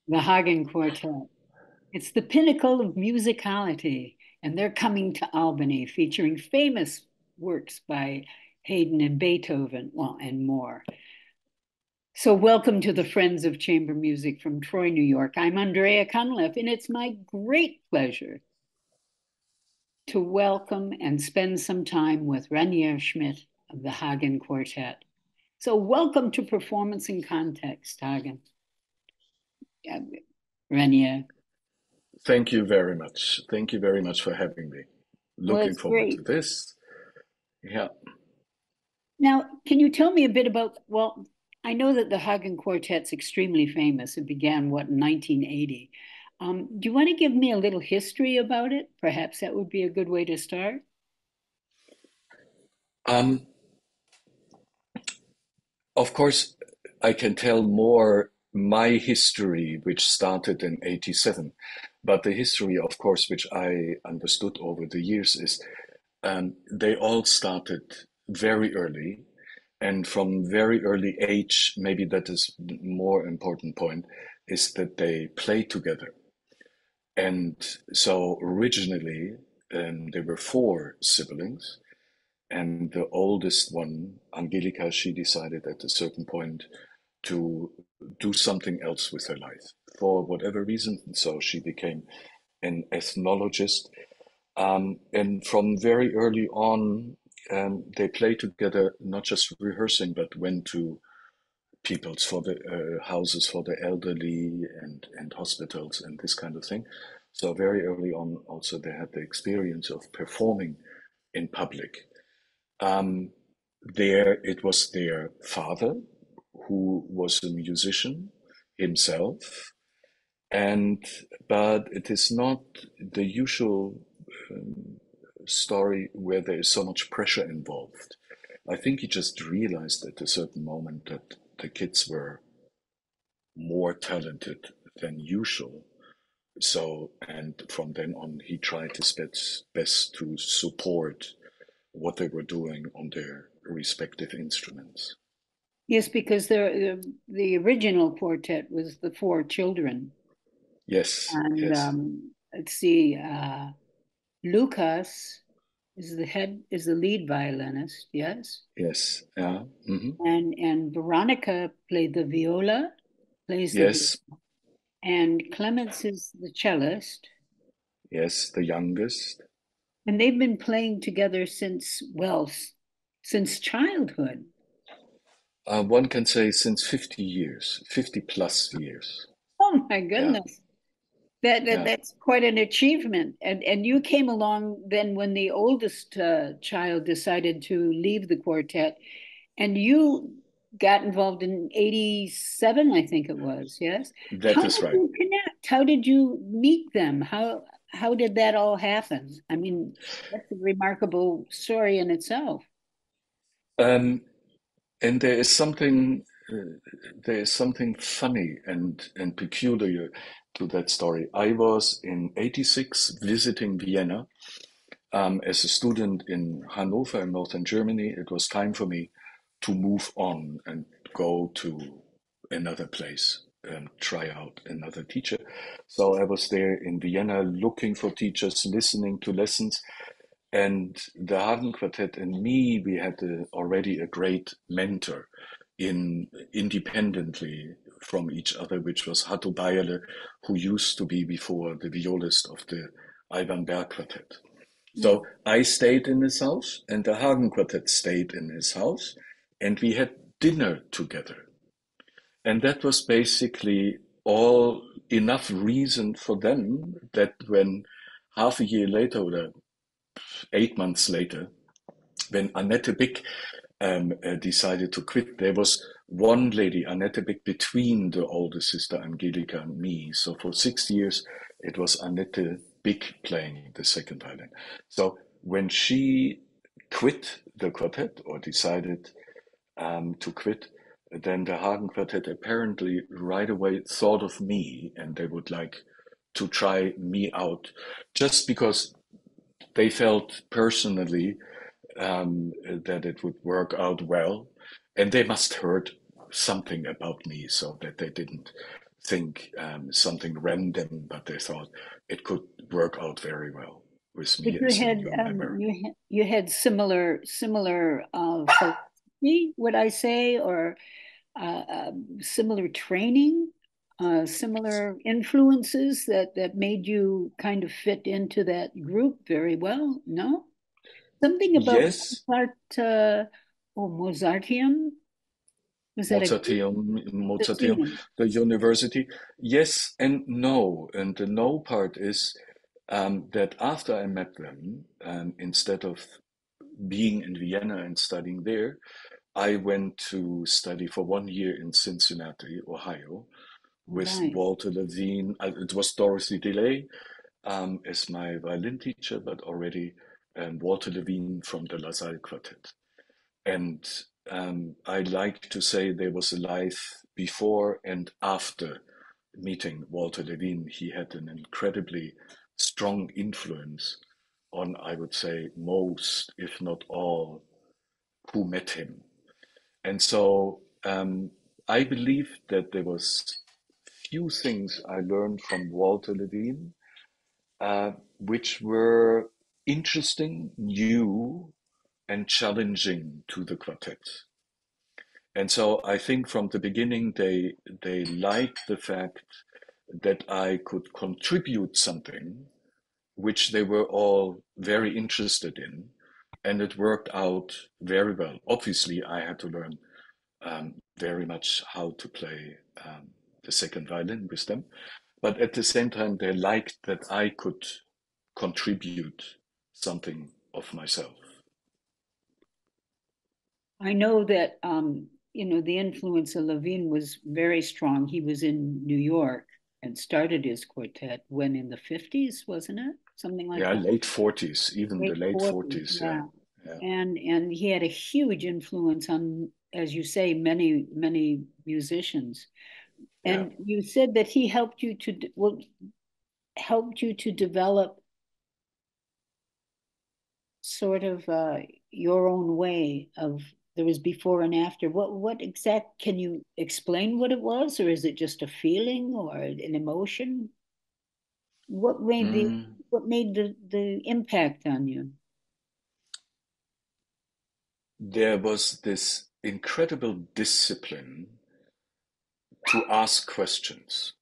the Hagen Quartet. It's the pinnacle of musicality, and they're coming to Albany featuring famous works by Haydn and Beethoven, well, and more. So, welcome to the Friends of Chamber Music from Troy, New York. I'm Andrea Cunliffe, and it's my great pleasure to welcome and spend some time with Rainier Schmidt of the Hagen Quartet. So, welcome to Performance in Context, Hagen. Rainier. Thank you very much. Thank you very much for having me. Well, Looking it's forward to great. this. Yeah. Now, can you tell me a bit about, well, I know that the Hagen Quartet's extremely famous. It began, what, in 1980. Do you want to give me a little history about it? Perhaps that would be a good way to start. Um, of course, I can tell more my history, which started in 87. But the history, of course, which I understood over the years is they all started very early. And from very early age, maybe that is the more important point, is that they play together. And so originally, there were four siblings, and the oldest one, Angelica, she decided at a certain point to do something else with her life for whatever reason. So she became an ethnologist. And from very early on, they played together, not just rehearsing, but went to people's for the houses for the elderly and hospitals and this kind of thing. So very early on, also they had the experience of performing in public. Um, there, it was their father who was a musician himself, and but it is not the usual story where there is so much pressure involved. I think he just realized at a certain moment that the kids were more talented than usual. So, and from then on, he tried his best to support what they were doing on their respective instruments. Yes, because the original quartet was the four children. Yes, And yes, let's see, Lucas is the lead violinist, yes. yes, yeah, And Veronica played the viola, plays the viola. yes, And Clements is the cellist. yes, the youngest. And they've been playing together since, well, since childhood. One can say since 50 years, 50 plus years. Oh my Yeah, goodness. yeah, That's quite an achievement. And you came along then when the oldest child decided to leave the quartet, and you got involved in 87, I think it was, yes? that How is did right. you connect? How did you meet them? How did that all happen? I mean, that's a remarkable story in itself. Um, and there is something funny and peculiar to that story. I was in 86 visiting Vienna as a student in Hanover in northern Germany. It was time for me to move on and go to another place and try out another teacher. So I was there in Vienna looking for teachers, listening to lessons. And the Hagen Quartet and me, we had already a great mentor in independently from each other, which was Hatto Bayerle, who used to be before the violist of the Ivan Berg Quartet. Mm. So I stayed in his house, and the Hagen Quartet stayed in his house, and we had dinner together. And that was basically all enough reason for them that when half a year later or 8 months later, when Annette Bick decided to quit, there was one lady, Annette Bick, between the older sister Angelica and me. So for 6 years, it was Annette Bick playing the second violin. So when she quit the quartet or decided to quit, then the Hagen Quartet apparently right away thought of me and they would like to try me out just because they felt personally that it would work out well. And they must heard something about me so that they didn't think something random, but they thought it could work out very well with me But you as a had new member. you had similar philosophy, would I say, or similar training, similar influences that made you kind of fit into that group very well. No, something about Yes, Mozart. Oh, Mozarteum, was that a group? The Mozarteum, singing? the university. Yes and no. And the no part is that after I met them, instead of being in Vienna and studying there, I went to study for 1 year in Cincinnati, Ohio, with Right. Walter Levine. It was Dorothy DeLay as my violin teacher, but already Walter Levine from the La Salle Quartet. And I like to say there was a life before and after meeting Walter Levine. He had an incredibly strong influence on, I would say, most, if not all, who met him. And so I believe that there was few things I learned from Walter Levine, which were interesting, new, and challenging to the quartet. And so I think from the beginning they liked the fact that I could contribute something which they were all very interested in, and it worked out very well. Obviously, I had to learn very much how to play the second violin with them, but at the same time, they liked that I could contribute something of myself. I know that the influence of Levine was very strong. He was in New York and started his quartet when in the 50s, wasn't it? Something like Yeah, that. late 40s, even the Late late 40s, 40s. Yeah, yeah. yeah, And he had a huge influence on, as you say, many musicians. yeah. And you said that he helped you helped you to develop sort of your own way of there was before and after. What exact can you explain what it was, or is it just a feeling or an emotion? What made the Mm, what made the impact on you? there was this incredible discipline to ask questions,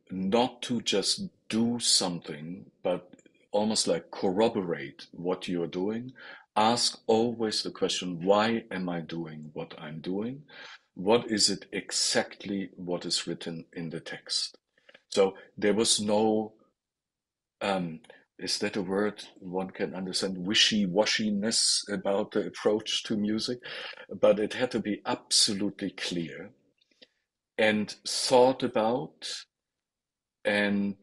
not to just do something, but almost like corroborate what you're doing. Ask always the question, why am I doing what I'm doing? What is it exactly what is written in the text? So there was no, um, is that a word one can understand, wishy-washiness about the approach to music? But it had to be absolutely clear and thought about, and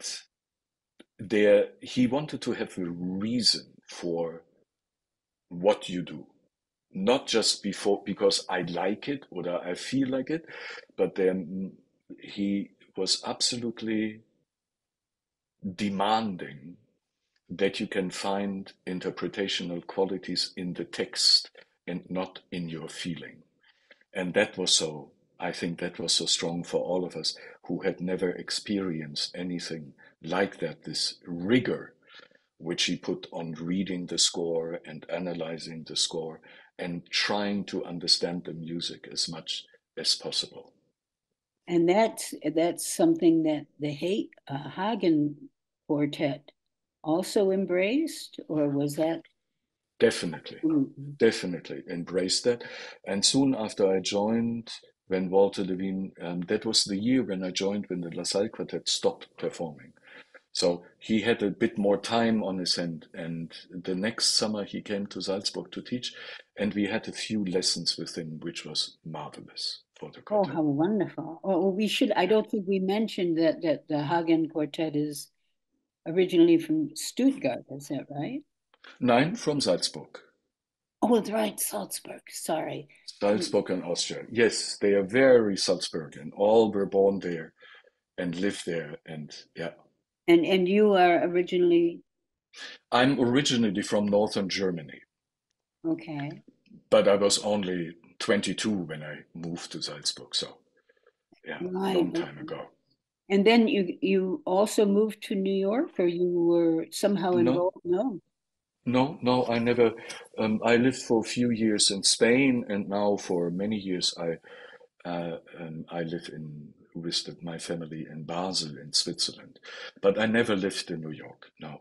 there he wanted to have a reason for what you do, not just before because I like it or I feel like it, but then he was absolutely demanding that you can find interpretational qualities in the text and not in your feeling. And that was so, I think that was so strong for all of us who had never experienced anything like that, this rigor which he put on reading the score and analyzing the score and trying to understand the music as much as possible. And that's something that the Hagen Quartet also embraced, or was that? Definitely, Mm. definitely embraced that. And soon after I joined, when Walter Levine, that was the year when I joined when the La Salle Quartet stopped performing. So he had a bit more time on his hand, and the next summer he came to Salzburg to teach, and we had a few lessons with him, which was marvelous for the Oh, quartet. how wonderful! Oh, well, we should. I Yeah. don't think we mentioned that the Hagen Quartet is originally from Stuttgart. Is that right? Nine from Salzburg. Oh, it's right, Salzburg. Sorry. Salzburg and Austria. Yes, they are very Salzburgian. All were born there and live there, and yeah. And you are originally I'm originally from northern Germany, okay. but I was only 22 when I moved to Salzburg, so. Yeah, Right. long time Okay. ago. And then you also moved to New York, or you were somehow No, enrolled? No. no, I never. I lived for a few years in Spain, and now for many years I live in with my family in Basel in Switzerland. But I never lived in New York. No.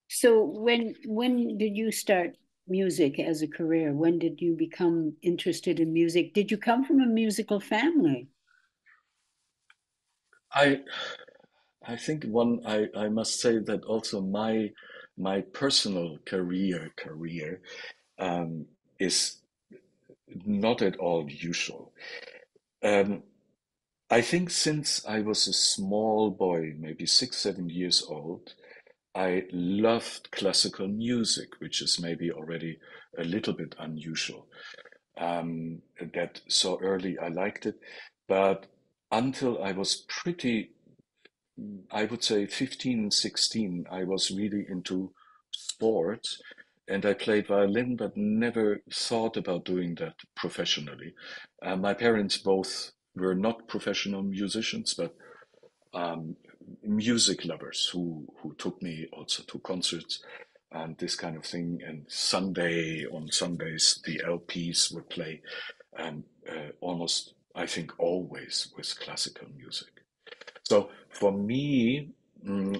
So when did you start music as a career? When did you become interested in music? Did you come from a musical family? I I think I must say that also my personal career um, is not at all usual. Um, I think since I was a small boy, maybe 6, 7 years old, I loved classical music, which is maybe already a little bit unusual. That so early I liked it, but until I was pretty, I would say 15, 16, I was really into sports and I played violin, but never thought about doing that professionally. My parents both were not professional musicians, but um, music lovers who took me also to concerts and this kind of thing. And on Sundays, the LPs would play, and almost, I think, always with classical music. So for me,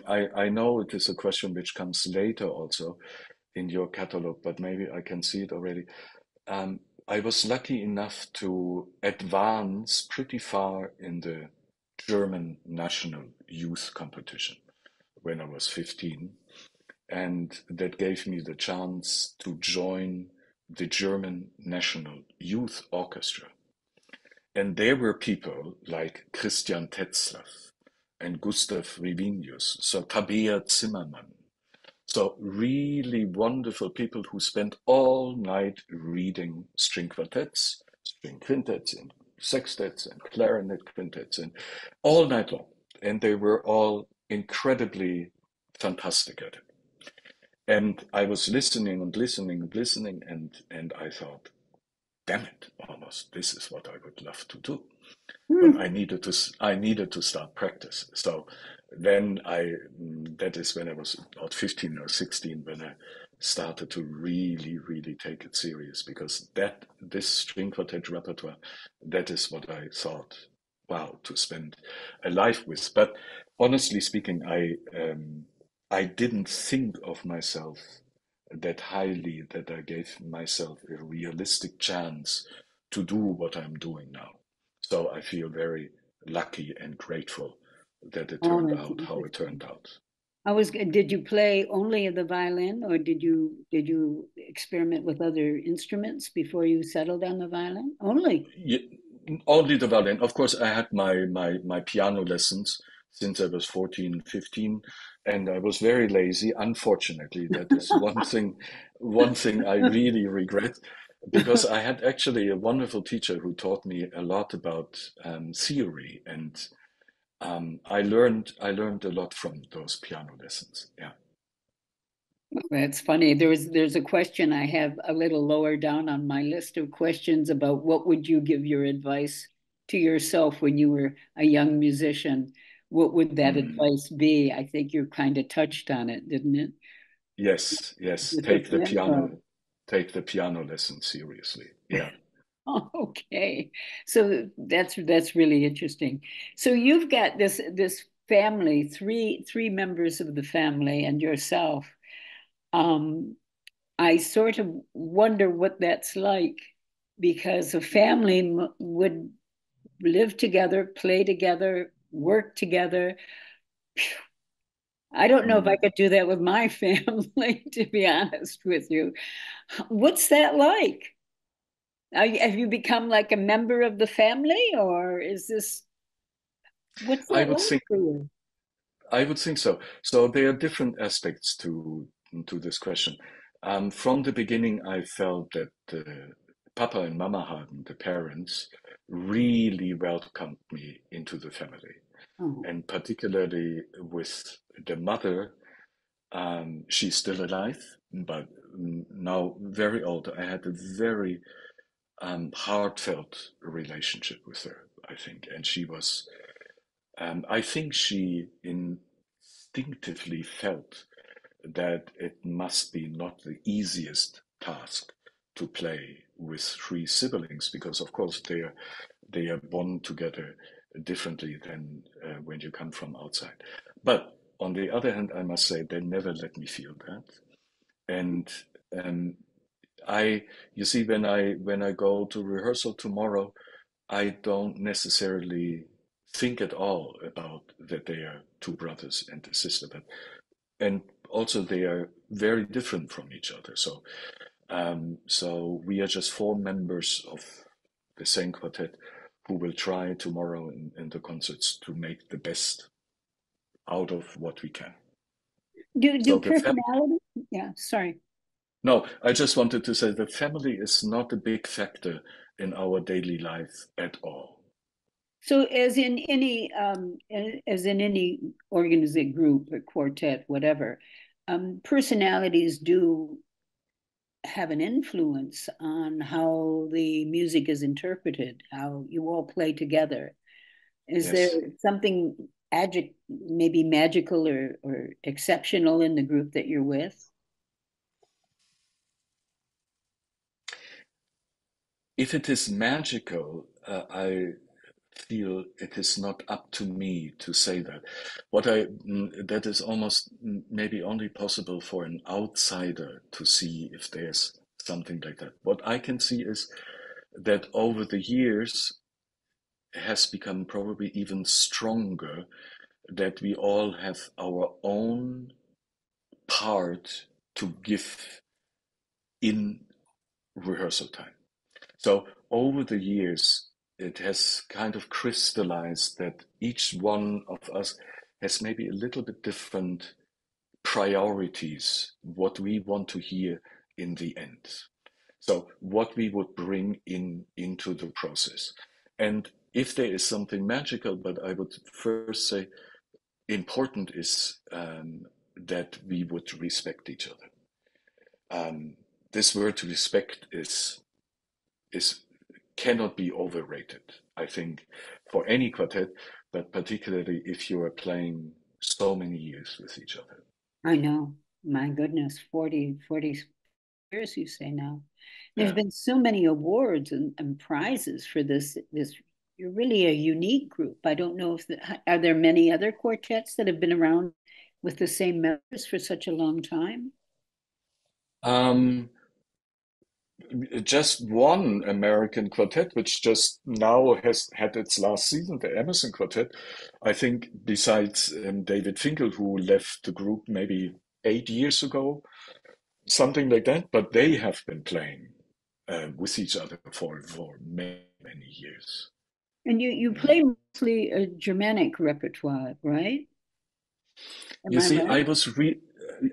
I know it is a question which comes later also in your catalog, but maybe I can see it already. Um, I was lucky enough to advance pretty far in the German national youth competition when I was 15. And that gave me the chance to join the German National Youth Orchestra. And there were people like Christian Tetzlaff and Gustav Rivinius, so Tabea Zimmermann. So really wonderful people who spent all night reading string quartets, string quintets, and sextets, and clarinet quintets, and all night long. And they were all incredibly fantastic at it. And I was listening and listening and listening, and I thought, damn it, almost, this is what I would love to do. But Hmm. I needed to start practice. So then that is when I was about 15 or 16 when I started to really take it serious because this string quartet repertoire, that is what I thought, wow, to spend a life with. But honestly speaking, I didn't think of myself that highly that I gave myself a realistic chance to do what I'm doing now. So I feel very lucky and grateful that it Oh, turned that's out how it interesting. turned out. Did you play only the violin, or did you experiment with other instruments before you settled on the violin? Only. Ye- Only the violin. Of course, I had my piano lessons since I was 14, 15, and I was very lazy. Unfortunately, that is one thing I really regret because I had actually a wonderful teacher who taught me a lot about theory, and I learned a lot from those piano lessons. Yeah. That's funny. There's a question I have a little lower down on my list of questions about what would you give your advice to yourself when you were a young musician? What would that Mhm. advice be? I think you kind of touched on it, didn't it? Yes, yes. Discipline or Take the piano lesson seriously. Yeah. oh, okay. So that's really interesting. So you've got this family, three members of the family and yourself. Um, I sort of wonder what that's like because a family would live together, play together, work together. I don't know if I Mm. could do that with my family, to be honest with you. What's that like? Have you become like a member of the family, or what's I that would like think for you? I would think so. So there are different aspects to this question. From the beginning, I felt that Papa and Mama Hagen, the parents, really welcomed me into the family, Oh, and particularly with the mother. She's still alive, but now very old. I had a very heartfelt relationship with her, I think. And she was, I think she instinctively felt that it must be not the easiest task to play with three siblings because, of course, they are bond together differently than when you come from outside. But on the other hand, I must say they never let me feel that. And um, I, you see, when I go to rehearsal tomorrow, I don't necessarily think at all about that they are two brothers and a sister, but and also they are very different from each other. So we are just four members of the same quartet who will try tomorrow in the concerts to make the best out of what we can. Do So the personality? Yeah, sorry. no, I just wanted to say the family is not a big factor in our daily life at all. So, as in any organization, group, or quartet, whatever, personalities do have an influence on how the music is interpreted, how you all play together. Is there Yes. something maybe magical or exceptional in the group that you're with? If it is magical, I feel it is not up to me to say that. That is almost maybe only possible for an outsider to see if there's something like that. What I can see is that over the years has become probably even stronger that we all have our own part to give in rehearsal time. So over the years, it has kind of crystallized that each one of us has maybe a little bit different priorities, what we want to hear in the end. So what we would bring into the process. And if there is something magical, but I would first say important is that we would respect each other. This word respect is cannot be overrated. I think for any quartet, but particularly if you are playing so many years with each other. I know, my goodness, 40 years you say now. There's Yeah. been so many awards and prizes for this. You're really a unique group. I don't know if are there many other quartets that have been around with the same members for such a long time? Um, just one American quartet, which just now has had its last season, the Emerson Quartet. I think besides David Finkel, who left the group maybe 8 years ago, something like that. But they have been playing with each other for many, many years. And you Yeah. play mostly a Germanic repertoire, right? Am You I see, right?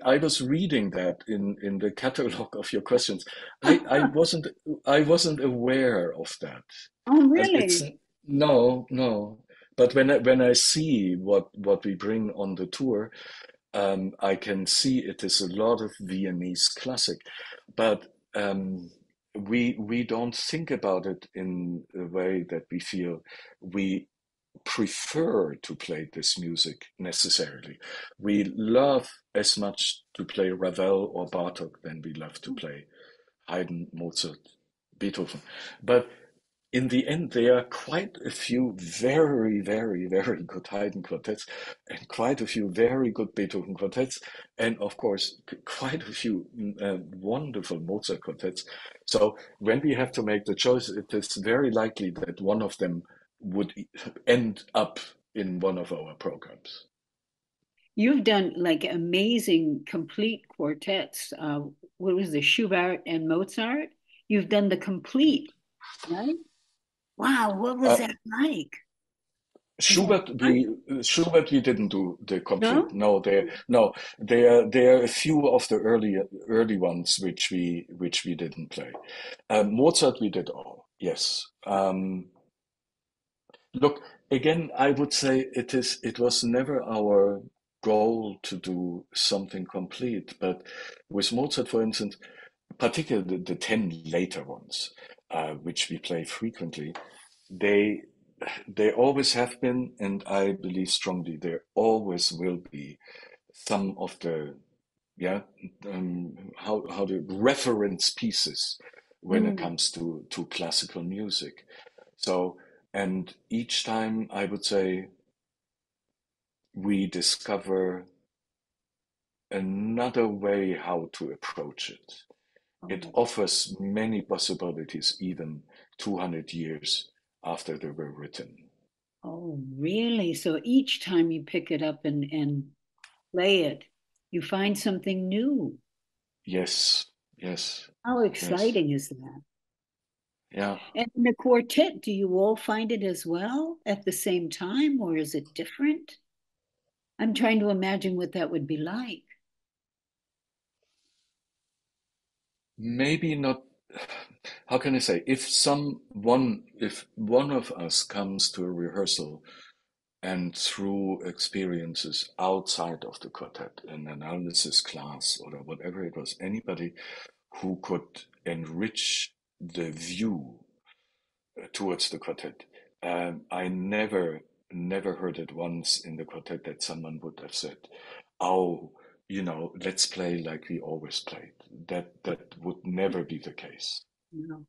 I was reading that in the catalog of your questions. I wasn't aware of that. Oh, It's really? no, no. But when I see what we bring on the tour, I can see it is a lot of Viennese classic, but we don't think about it in a way that we feel we prefer to play this music necessarily. We love as much to play Ravel or Bartok than we love to play Haydn, Mozart, Beethoven. But in the end, there are quite a few very, very, very good Haydn quartets and quite a few very good Beethoven quartets, and of course, quite a few wonderful Mozart quartets. So when we have to make the choice, it is very likely that one of them would end up in one of our programs. You've done like amazing complete quartets. What was the Schubert and Mozart? You've done the complete, right? Wow, what was Uh, that like? Was that Schubert, fun? we didn't do the complete. No? No, there are a few of the early ones which we didn't play. Mozart we did all. Yes. Look, again, I would say it was never our goal to do something complete, but with Mozart, for instance, particularly the 10 later ones. which we play frequently, they they always have been, and I believe strongly there always will be some of the yeah how the reference pieces when it Mm. comes to classical music. So, and each time I would say we discover another way how to approach it. It Oh, offers many possibilities, even 200 years after they were written. oh, really? So each time you pick it up and play it, you find something new. Yes, yes, How yes. exciting is that? Yeah, And in the quartet, do you all find it as well at the same time, or is it different? I'm trying to imagine what that would be like. maybe not. How can I say? If one of us comes to a rehearsal and through experiences outside of the quartet, an analysis class or whatever it was, anybody who could enrich the view towards the quartet. I never heard it once in the quartet that someone would have said, "Oh, let's play like we always played." That would never be the case. You know?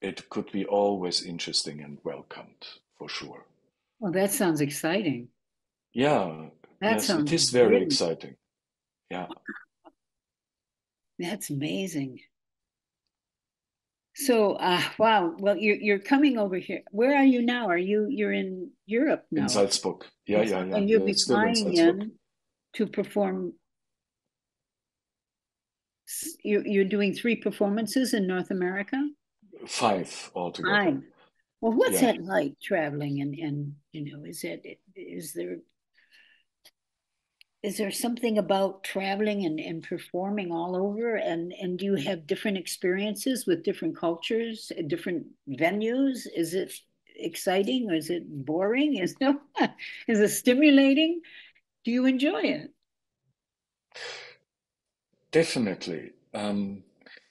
It could be always interesting and welcomed, for sure. Well, that sounds exciting. Yeah, That yes, it sounds is very really, exciting. Yeah, that's amazing. So, wow. Well, you're coming over here. Where are you now? You're in Europe in now, Salzburg. Yeah, yeah, yeah. and you'll Yeah, be still in flying Salzburg. in to perform. You're doing three performances in North America. Five altogether. Fine. Well, what's Yeah. that like traveling and is there something about traveling and performing all over and do you have different experiences with different cultures, different venues? Is it exciting or is it boring? Is it stimulating? Do you enjoy it? Definitely.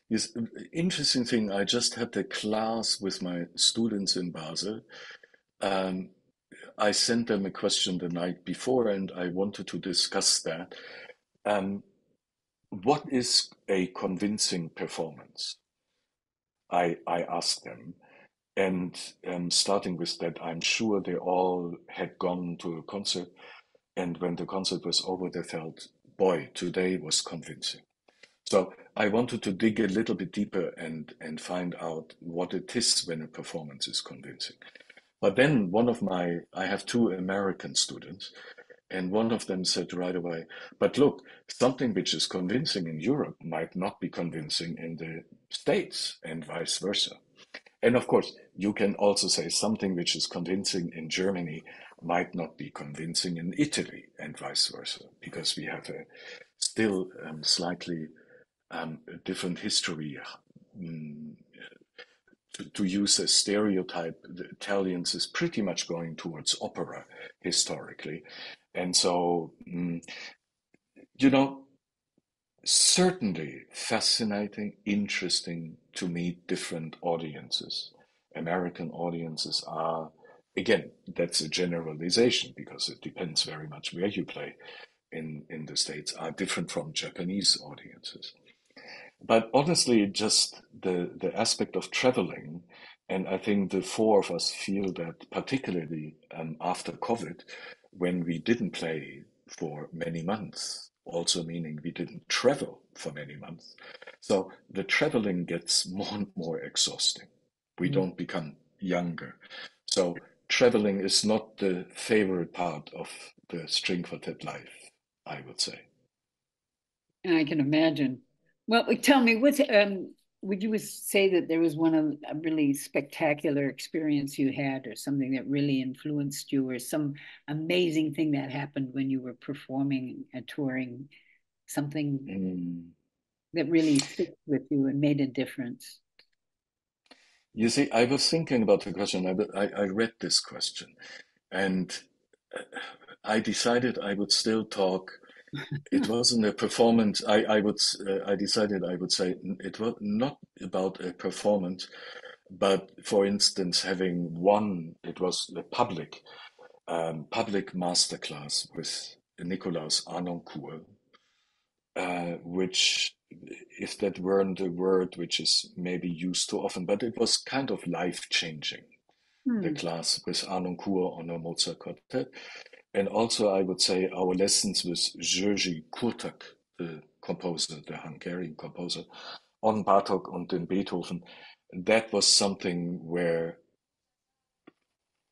Yes, interesting thing, I just had a class with my students in Basel. Um, I sent them a question the night before and I wanted to discuss that. Um, what is a convincing performance? I asked them. And starting with that, I'm sure they all had gone to a concert. And when the concert was over, they felt, boy, today was convincing. So I wanted to dig a little bit deeper and find out what it is when a performance is convincing. But then I have two American students, and one of them said right away, but look, something which is convincing in Europe might not be convincing in the States and vice versa. And of course, you can also say something which is convincing in Germany might not be convincing in Italy and vice versa, because we have a still slightly different history. Mm, to use a stereotype, the Italians is pretty much going towards opera historically. And so, you know, certainly fascinating, interesting to meet different audiences. American audiences are, again, that's a generalization because it depends very much where you play in the States, are different from Japanese audiences. But honestly, just the aspect of traveling, and I think the four of us feel that particularly after COVID, when we didn't play for many months, also meaning we didn't travel for many months. So the traveling gets more and more exhausting. We don't become younger. So traveling is not the favorite part of the string quartet life, I would say. I can imagine. Well, tell me, would you say that there was one of a really spectacular experience you had, or something that really influenced you, or some amazing thing that happened when you were performing and touring, something Mm. that really stuck with you and made a difference? You see, I was thinking about the question. I read this question and uh, I decided I would still talk. It wasn't a performance. I decided I would say it was not about a performance, But for instance, having one, it was the public masterclass with Nicolas Arnoncourt, which, if that weren't a word which is maybe used too often, but it was kind of life-changing, the Hmm. class with Arnoncourt on a Mozart quartet. And also, I would say our lessons with Jerzy Kurtak, the composer, the Hungarian composer, on Bartók and in Beethoven, that was something where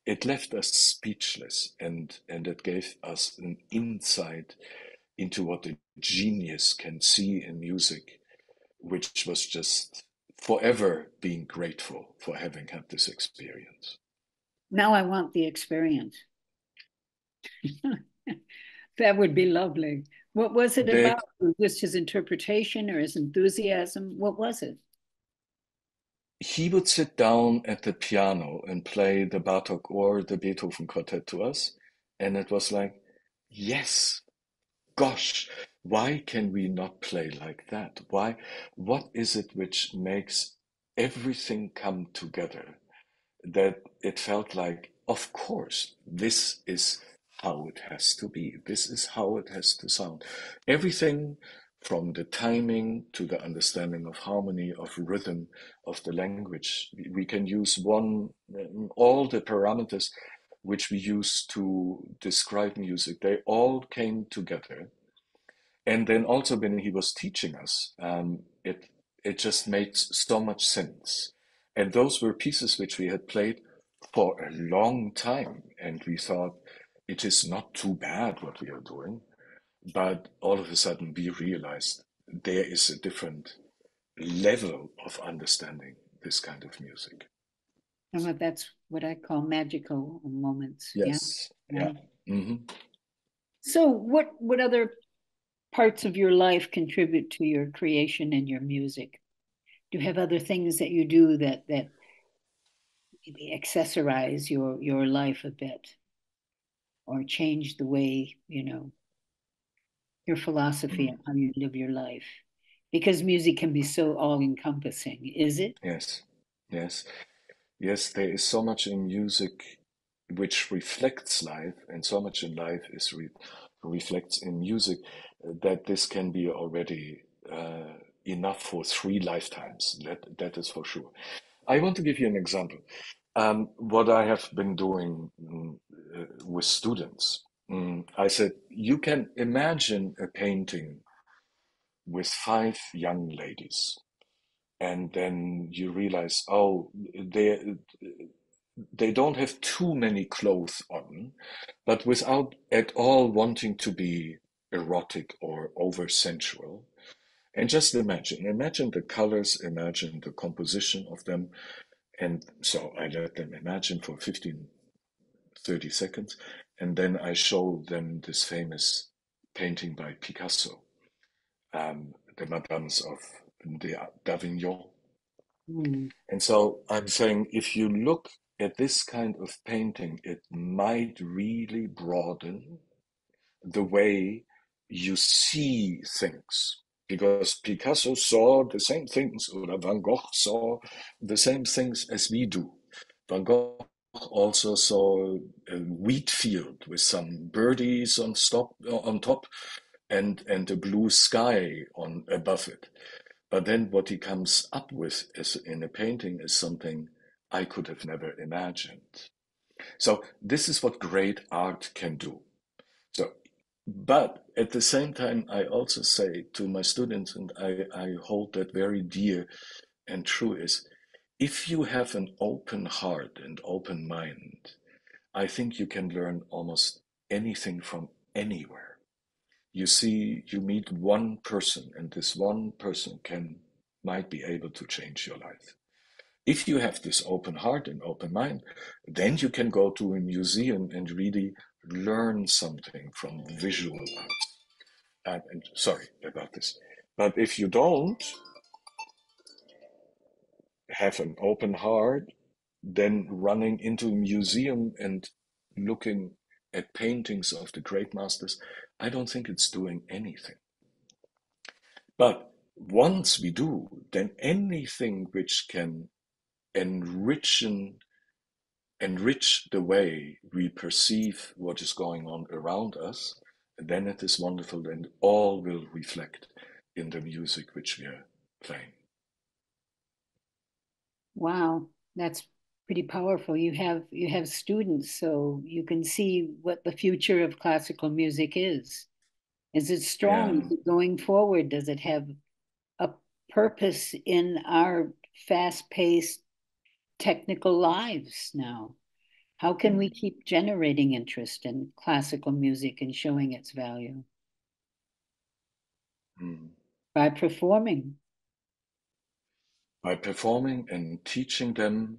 it left us speechless, and it gave us an insight into what a genius can see in music, which was just forever being grateful for having had this experience. Now I want the experience. That would be lovely. What was it about? That Was this his interpretation or his enthusiasm? What was it? he would sit down at the piano and play the Bartok or the Beethoven quartet to us, and it was like, yes, gosh, why can we not play like that? Why, what is it which makes everything come together that it felt like, of course, this is how it has to be. This is how it has to sound. Everything from the timing to the understanding of harmony, of rhythm, of the language. We can use all the parameters which we use to describe music, they all came together. And then also when he was teaching us, it just made so much sense. And those were pieces which we had played for a long time, and we thought it is not too bad what we are doing. But all of a sudden, we realized there is a different level of understanding this kind of music. And that's what I call magical moments. Yeah. Yes, yeah. Right. Hmm. So what other parts of your life contribute to your creation and your music? Do you have other things that you do that maybe accessorize your life a bit or change the way, your philosophy on how you live your life? Because music can be so all encompassing, is it? Yes, yes. Yes, there is so much in music which reflects life, and so much in life is reflects in music, that this can be already enough for 3 lifetimes. That is for sure. I want to give you an example. What I have been doing with students. I said, you can imagine a painting with 5 young ladies, and then you realize, oh, they don't have too many clothes on, but without at all wanting to be erotic or over sensual. And just imagine the colors, imagine the composition of them. And so I let them imagine for 15, 30 seconds. And then I show them this famous painting by Picasso, the Madames of d'Avignon. Mm. And so I'm saying, if you look at this kind of painting, it might really broaden the way you see things. Because Picasso saw the same things, or Van Gogh saw the same things as we do. Van Gogh also saw a wheat field with some birdies on top, and a blue sky on above it. But then what he comes up with is, in a painting, is something I could have never imagined. So this is what great art can do. So, but at the same time, I also say to my students, and I hold that very dear and true, is if you have an open heart and open mind, I think you can learn almost anything from anywhere. You see, you meet one person, and this one person might be able to change your life. If you have this open heart and open mind, then you can go to a museum and really learn something from visual arts. And sorry about this. But if you don't have an open heart, then running into a museum and looking at paintings of the great masters, I don't think it's doing anything. But once we do, then anything which can enrichen, enrich the way we perceive what is going on around us, then it is wonderful and all will reflect in the music which we are playing. Wow, that's pretty powerful. You have students, so you can see what the future of classical music is. Is it strong? Yeah. Is it going forward? Does it have a purpose in our fast-paced technical lives now? How can we Mm. keep generating interest in classical music and showing its value? Mm. By performing. By performing and teaching them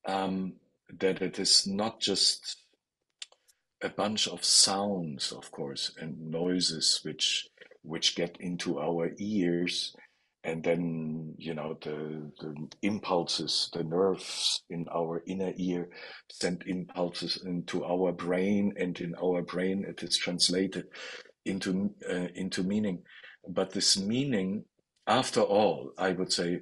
that it is not just a bunch of sounds, of course, and noises which get into our ears, and then the impulses, the nerves in our inner ear send impulses into our brain, and in our brain it is translated into meaning. But this meaning, after all, I would say,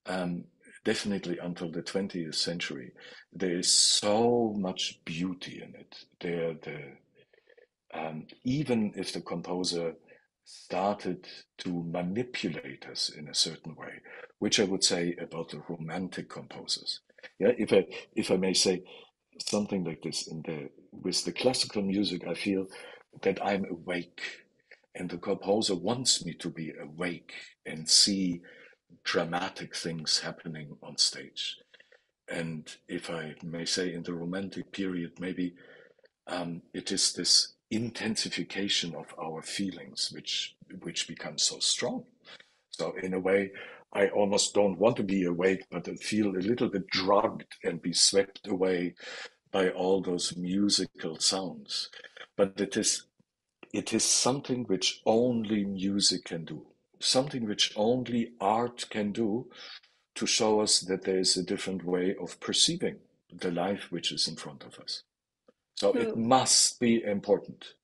um, definitely until the 20th century, there is so much beauty in it. Even if the composer started to manipulate us in a certain way, which I would say about the romantic composers. Yeah, if I may say something like this, with the classical music, I feel that I'm awake, and the composer wants me to be awake and see dramatic things happening on stage. And if I may say, in the Romantic period, maybe it is this intensification of our feelings which becomes so strong. So in a way, I almost don't want to be awake, but I feel a little bit drugged and be swept away by all those musical sounds. But it is something which only music can do, something which only art can do, to show us that there is a different way of perceiving the life which is in front of us. So it So, must be important.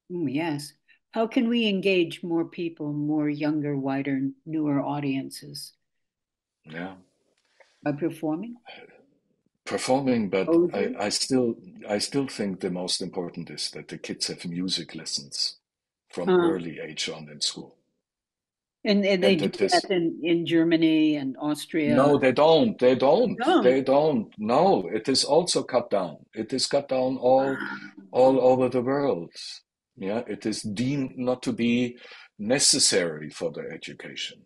yes. How can we engage more people, more younger, wider, newer audiences? Yeah, By performing? performing, but Composing? I still think the most important is that the kids have music lessons from Uh, early age on in school. and they And do it that is in Germany and Austria. no, they don't. They don't. No. They don't. No, it is also cut down. It is cut down all over the world. Yeah, it is deemed not to be necessary for the education.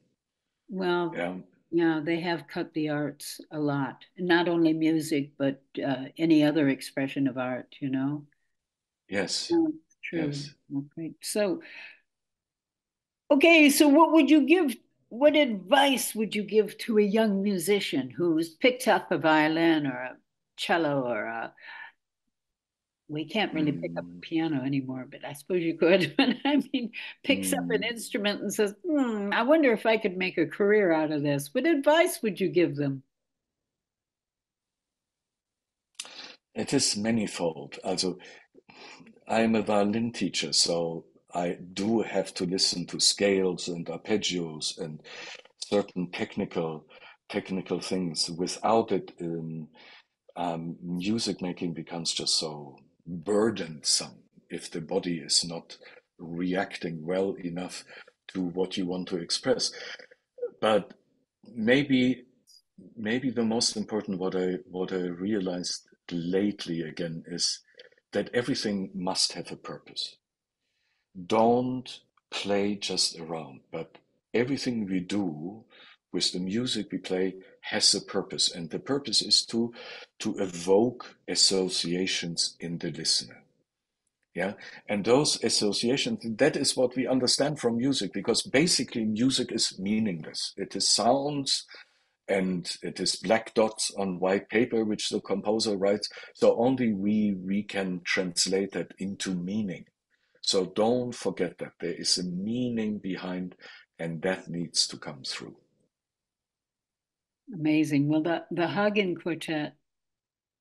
Well, Yeah. yeah, they have cut the arts a lot. Not only music, but any other expression of art. Yes. Oh, true. Yes. Okay. So, okay, so what advice would you give to a young musician who's picked up a violin or a cello we can't really pick up a Mm, piano anymore, but I suppose you could. But I mean, picks up an mm. instrument and says, I wonder if I could make a career out of this. What advice would you give them? It is manifold. Also, I'm a violin teacher, so I do have to listen to scales and arpeggios and certain technical things. Without it, music making becomes just so burdensome if the body is not reacting well enough to what you want to express. But maybe maybe the most important, what I realized lately again, is that everything must have a purpose. Don't play just around, but everything we do with the music we play has a purpose, and the purpose is to evoke associations in the listener. Yeah, and those associations, that is what we understand from music, because basically music is meaningless. It is sounds, and it is black dots on white paper which the composer writes. So only we can translate that into meaning. So don't forget that there is a meaning behind, and that needs to come through. Amazing. Well, the Hagen Quartet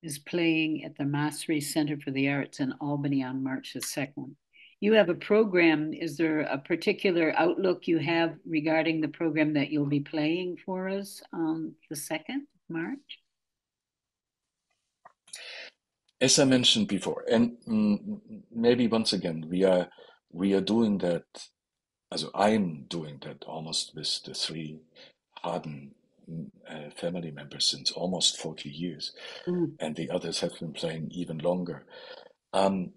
is playing at the Masry Center for the Arts in Albany on March the 2nd. You have a program. Is there a particular outlook you have regarding the program that you'll be playing for us on the 2nd? March? As I mentioned before, and maybe once again, we are doing that. Also, I'm doing that almost with the three Hagen family members since almost 40 years, Mm. and the others have been playing even longer. Um,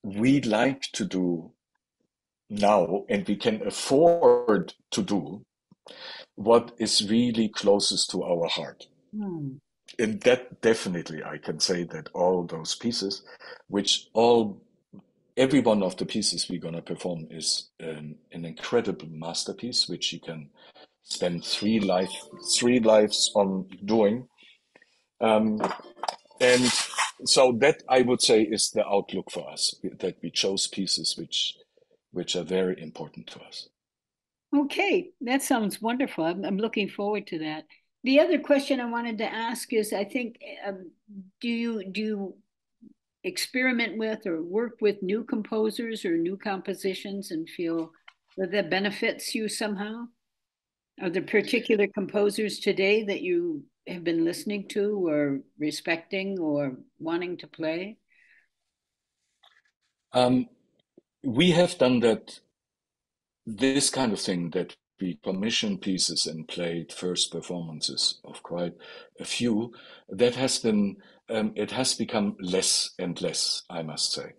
we like to do now, and we can afford to do what is really closest to our heart. Mm. And that definitely, I can say that all those pieces, which all every one of the pieces we're going to perform is an incredible masterpiece, which you can spend three lives on doing. Um, and so that I would say is the outlook for us, that we chose pieces which are very important to us. Okay, that sounds wonderful. I'm looking forward to that. The other question I wanted to ask is, I think, do you experiment with or work with new composers or new compositions and feel that that benefits you somehow? Are there particular composers today that you have been listening to or respecting or wanting to play? Um, we have done that, this kind of thing, that we commissioned pieces and played first performances of quite a few. That has been, it has become less and less, I must say.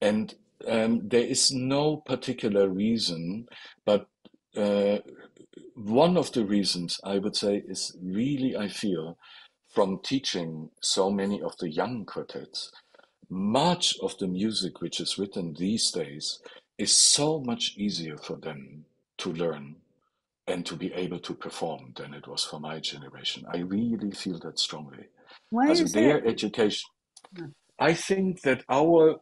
And there is no particular reason, but uh, one of the reasons I would say is really, I feel, from teaching so many of the young quartets, much of the music which is written these days is so much easier for them to learn and to be able to perform than it was for my generation. I really feel that strongly. Why Also, is that? their education. I think that our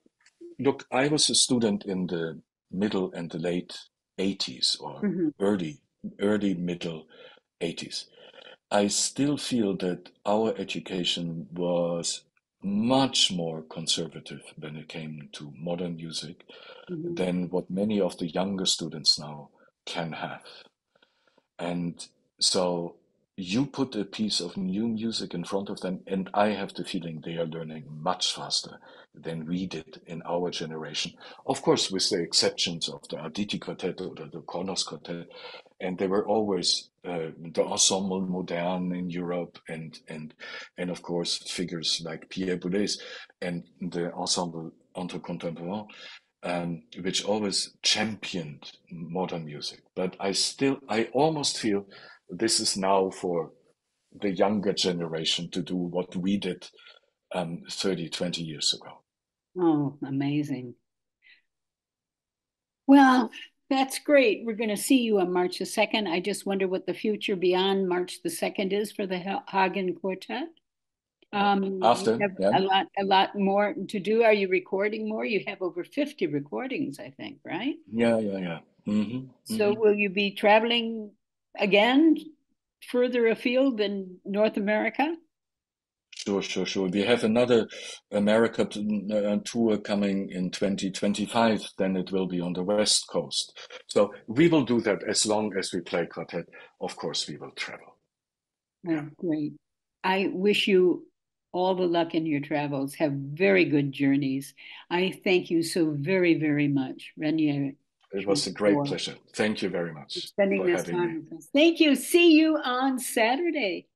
look, I was a student in the middle and the late 80s, or Mhm. early, early middle 80s. I still feel that our education was much more conservative when it came to modern music Mhm. than what many of the younger students now can have. And so you put a piece of new music in front of them, and I have the feeling they are learning much faster than we did in our generation. Of course, with the exceptions of the Aditi Quartet or the Kronos Quartet, and they were always the Ensemble Moderne in Europe, and of course figures like Pierre Boulez and the Ensemble Entre Contemporains, which always championed modern music. But I almost feel this is now for the younger generation to do what we did 30, 20 years ago. Oh, amazing. Well, that's great. We're going to see you on March the 2nd. I just wonder what the future beyond March the 2nd is for the Hagen Quartet. You After, have yeah, a lot more to do. Are you recording more? You have over 50 recordings, I think, right? yeah, yeah, yeah. So will you be traveling again further afield than North America? Sure, sure, sure. We have another America tour coming in 2025, then it will be on the West Coast. So we will do that as long as we play quartet. Of course, we will travel. Yeah. Oh, great. I wish you all the luck in your travels. Have very good journeys. I thank you so very, very much, Renier, It was a great for pleasure. Thank you very much spending for this having time me. with us. Thank you. See you on Saturday.